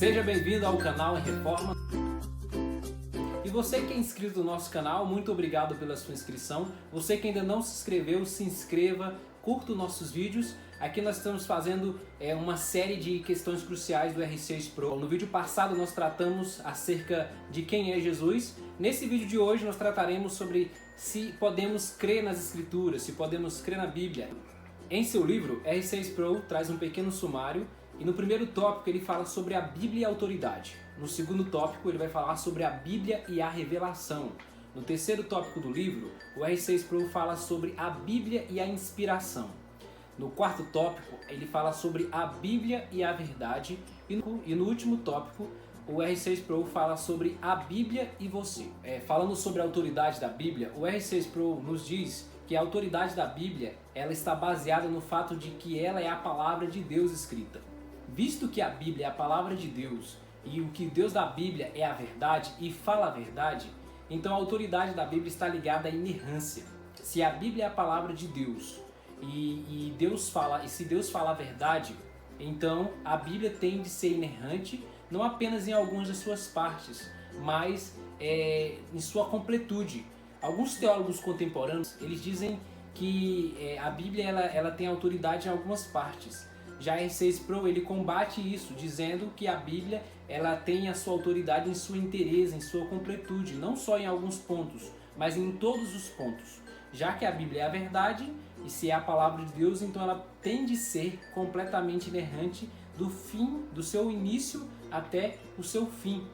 Seja bem-vindo ao canal em Reforma. E você que é inscrito no nosso canal, muito obrigado pela sua inscrição. Você que ainda não se inscreveu, se inscreva, curta os nossos vídeos. Aqui nós estamos fazendo uma série de questões cruciais do R6 Pro. No vídeo passado nós tratamos acerca de quem é Jesus. Nesse vídeo de hoje nós trataremos sobre se podemos crer nas Escrituras, se podemos crer na Bíblia. Em seu livro, R6 Pro traz um pequeno sumário e no primeiro tópico ele fala sobre a Bíblia e a autoridade. No segundo tópico ele vai falar sobre a Bíblia e a revelação. No terceiro tópico do livro, o R6 Pro fala sobre a Bíblia e a inspiração. No quarto tópico, ele fala sobre a Bíblia e a verdade. E no último tópico, o R6 Pro fala sobre a Bíblia e você. Falando sobre a autoridade da Bíblia, o R6 Pro nos diz que a autoridade da Bíblia ela está baseada no fato de que ela é a palavra de Deus escrita. Visto que a Bíblia é a palavra de Deus e o que Deus da Bíblia é a verdade e fala a verdade, então a autoridade da Bíblia está ligada à inerrância. Se a Bíblia é a palavra de Deus e se Deus fala a verdade, então a Bíblia tem de ser inerrante, não apenas em algumas de suas partes, mas em sua completude. Alguns teólogos contemporâneos eles dizem que a Bíblia ela tem autoridade em algumas partes. Já R6 Pro ele combate isso, dizendo que a Bíblia ela tem a sua autoridade em sua inteireza, em sua completude, não só em alguns pontos, mas em todos os pontos. Já que a Bíblia é a verdade, e se é a palavra de Deus, então ela tem de ser completamente inerrante do seu início até o seu fim.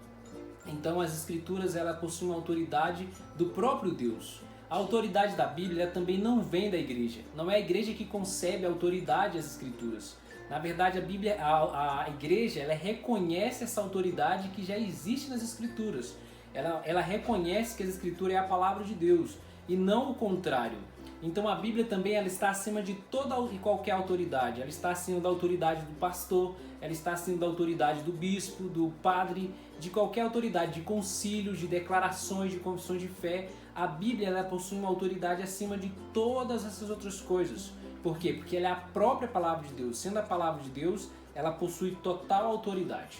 Então as Escrituras ela possuem uma autoridade do próprio Deus. A autoridade da Bíblia também não vem da igreja. Não é a igreja que concebe a autoridade às Escrituras. Na verdade, a igreja ela reconhece essa autoridade que já existe nas Escrituras. Ela reconhece que a Escritura é a palavra de Deus e não o contrário. Então a Bíblia também ela está acima de toda e qualquer autoridade. Ela está acima da autoridade do pastor, ela está acima da autoridade do bispo, do padre, de qualquer autoridade, de concílios, de declarações, de confissões de fé. A Bíblia ela possui uma autoridade acima de todas essas outras coisas. Por quê? Porque ela é a própria palavra de Deus. Sendo a palavra de Deus, ela possui total autoridade.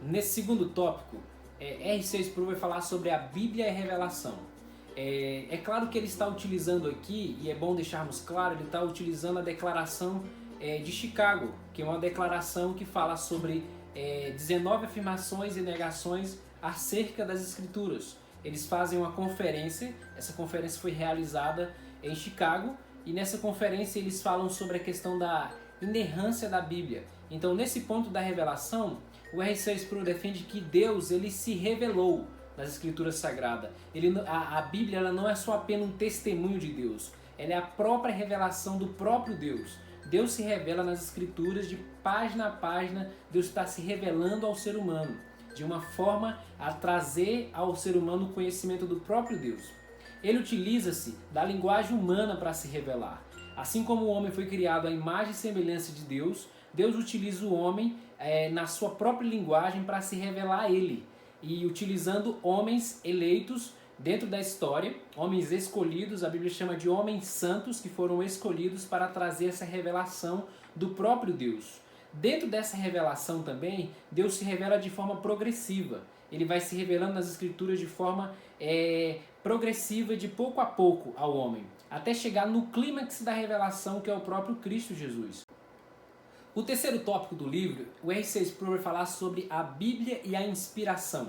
Nesse segundo tópico, R6 Pro vai falar sobre a Bíblia e a revelação. É claro que ele está utilizando aqui, e é bom deixarmos claro, ele está utilizando a declaração de Chicago, que é uma declaração que fala sobre 19 afirmações e negações acerca das Escrituras. Eles fazem uma conferência, essa conferência foi realizada em Chicago, e nessa conferência eles falam sobre a questão da inerrância da Bíblia. Então nesse ponto da revelação, o R6 Pro defende que Deus ele se revelou nas Escrituras Sagradas. A Bíblia ela não é só apenas um testemunho de Deus, ela é a própria revelação do próprio Deus. Deus se revela nas Escrituras de página a página, Deus está se revelando ao ser humano, de uma forma a trazer ao ser humano o conhecimento do próprio Deus. Ele utiliza-se da linguagem humana para se revelar. Assim como o homem foi criado à imagem e semelhança de Deus, Deus utiliza o homem na sua própria linguagem para se revelar a ele. E utilizando homens eleitos dentro da história, homens escolhidos, a Bíblia chama de homens santos que foram escolhidos para trazer essa revelação do próprio Deus. Dentro dessa revelação também, Deus se revela de forma progressiva. Ele vai se revelando nas Escrituras de forma progressiva, de pouco a pouco ao homem, até chegar no clímax da revelação que é o próprio Cristo Jesus. O terceiro tópico do livro, o R6 Pro vai falar sobre a Bíblia e a inspiração.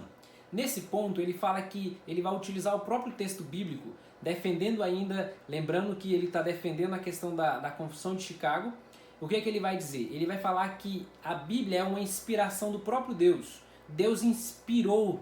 Nesse ponto ele fala que ele vai utilizar o próprio texto bíblico, defendendo ainda, lembrando que ele está defendendo a questão da Confissão de Chicago. O que é que ele vai dizer? Ele vai falar que a Bíblia é uma inspiração do próprio Deus. Deus inspirou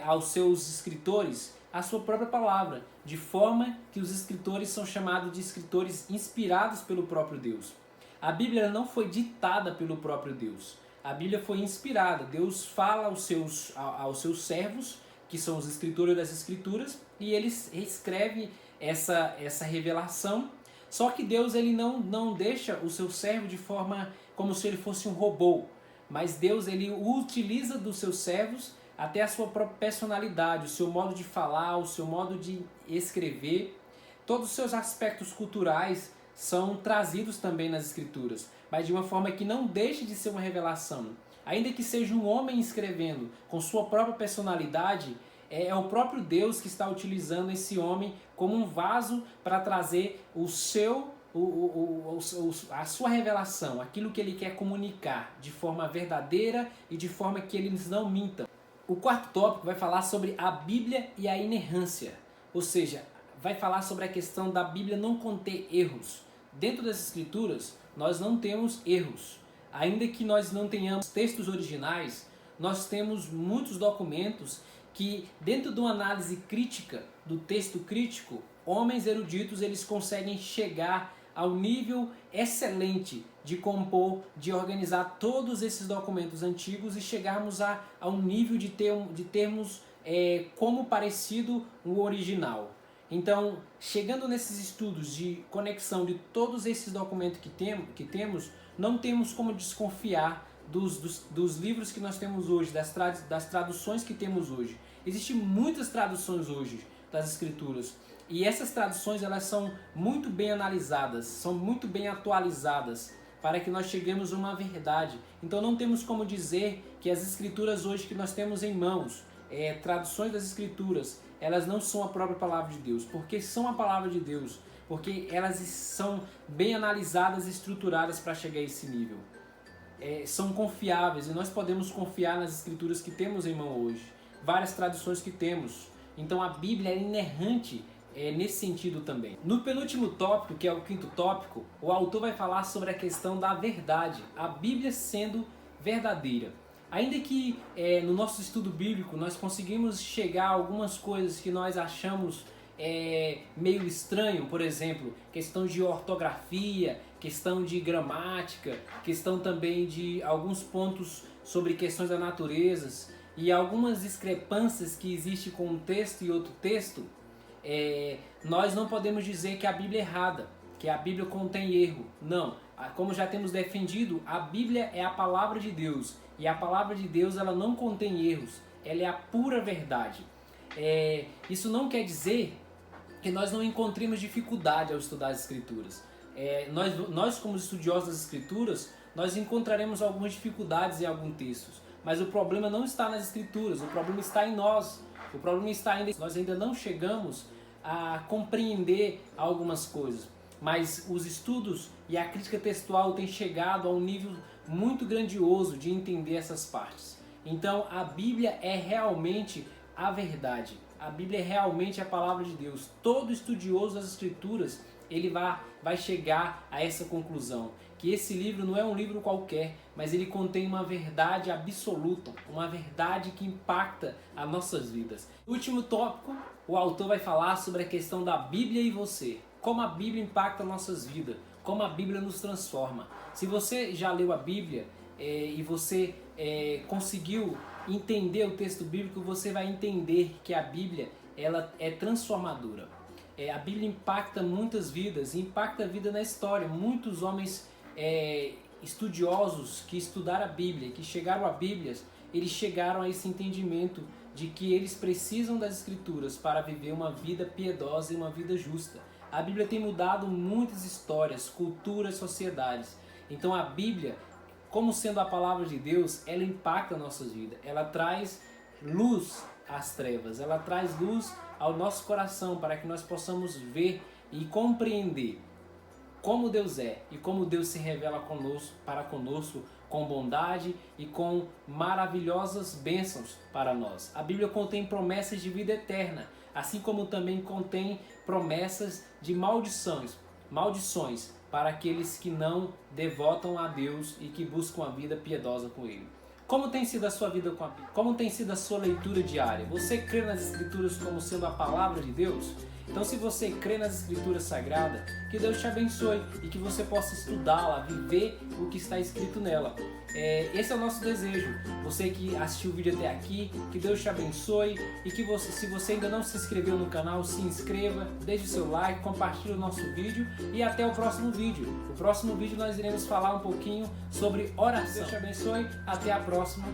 aos seus escritores a sua própria palavra, de forma que os escritores são chamados de escritores inspirados pelo próprio Deus. A Bíblia não foi ditada pelo próprio Deus. A Bíblia foi inspirada. Deus fala aos seus servos, que são os escritores das Escrituras, e eles escrevem essa revelação. Só que Deus ele não deixa o seu servo de forma como se ele fosse um robô. Mas Deus ele utiliza dos seus servos até a sua própria personalidade, o seu modo de falar, o seu modo de escrever. Todos os seus aspectos culturais são trazidos também nas Escrituras. mas de uma forma que não deixe de ser uma revelação. Ainda que seja um homem escrevendo com sua própria personalidade, é o próprio Deus que está utilizando esse homem como um vaso para trazer a sua revelação, aquilo que ele quer comunicar de forma verdadeira e de forma que eles não mintam. O quarto tópico vai falar sobre a Bíblia e a inerrância, ou seja, vai falar sobre a questão da Bíblia não conter erros. Dentro das Escrituras, nós não temos erros. Ainda que nós não tenhamos textos originais, nós temos muitos documentos que, dentro de uma análise crítica, do texto crítico, homens eruditos eles conseguem chegar ao nível excelente de compor, de organizar todos esses documentos antigos e chegarmos a um nível de termos como parecido o original. Então, chegando nesses estudos de conexão de todos esses documentos que temos, não temos como desconfiar dos livros que nós temos hoje, das traduções que temos hoje. Existem muitas traduções hoje das Escrituras. E essas traduções elas são muito bem analisadas, são muito bem atualizadas para que nós cheguemos a uma verdade. Então não temos como dizer que as Escrituras hoje que nós temos em mãos, traduções das Escrituras, elas não são a própria palavra de Deus, porque são a palavra de Deus, porque elas são bem analisadas e estruturadas para chegar a esse nível. São confiáveis e nós podemos confiar nas Escrituras que temos em mão hoje, várias traduções que temos. Então a Bíblia é inerrante nesse sentido também. No penúltimo tópico, que é o quinto tópico, o autor vai falar sobre a questão da verdade, a Bíblia sendo verdadeira. Ainda que no nosso estudo bíblico nós conseguimos chegar a algumas coisas que nós achamos meio estranho, por exemplo, questão de ortografia, questão de gramática, questão também de alguns pontos sobre questões da natureza e algumas discrepâncias que existem com um texto e outro texto, nós não podemos dizer que a Bíblia é errada, que a Bíblia contém erro. Não, como já temos defendido, a Bíblia é a palavra de Deus e a palavra de Deus ela não contém erros, ela é a pura verdade. Isso não quer dizer que nós não encontremos dificuldade ao estudar as Escrituras. Nós como estudiosos das Escrituras, nós encontraremos algumas dificuldades em alguns textos, mas o problema não está nas Escrituras, o problema está em nós. O problema está nós ainda não chegamos a compreender algumas coisas, mas os estudos e a crítica textual têm chegado a um nível muito grandioso de entender essas partes. Então a Bíblia é realmente a verdade, a Bíblia é realmente a palavra de Deus. Todo estudioso das Escrituras ele vai chegar a essa conclusão, que esse livro não é um livro qualquer, mas ele contém uma verdade absoluta, uma verdade que impacta as nossas vidas. No último tópico, o autor vai falar sobre a questão da Bíblia e você, como a Bíblia impacta nossas vidas, como a Bíblia nos transforma. Se você já leu a Bíblia e você conseguiu entender o texto bíblico, você vai entender que a Bíblia ela é transformadora. A Bíblia impacta muitas vidas, impacta a vida na história. Muitos homens estudiosos que estudaram a Bíblia, que chegaram a Bíblias, eles chegaram a esse entendimento de que eles precisam das Escrituras para viver uma vida piedosa e uma vida justa. A Bíblia tem mudado muitas histórias, culturas, sociedades. Então a Bíblia, como sendo a palavra de Deus, ela impacta nossas vidas. Ela traz luz às trevas, ela traz luz ao nosso coração para que nós possamos ver e compreender como Deus é e como Deus se revela para conosco com bondade e com maravilhosas bênçãos para nós. A Bíblia contém promessas de vida eterna, assim como também contém promessas de maldições para aqueles que não devotam a Deus e que buscam a vida piedosa com Ele. Como tem sido a sua vida com a Bíblia? Como tem sido a sua leitura diária? Você crê nas Escrituras como sendo a palavra de Deus? Então, se você crê nas Escrituras Sagradas, que Deus te abençoe e que você possa estudá-la, viver o que está escrito nela. Esse é o nosso desejo. Você que assistiu o vídeo até aqui, que Deus te abençoe e que você, se você ainda não se inscreveu no canal, se inscreva, deixe o seu like, compartilhe o nosso vídeo e até o próximo vídeo. No próximo vídeo nós iremos falar um pouquinho sobre oração. Deus te abençoe, até a próxima.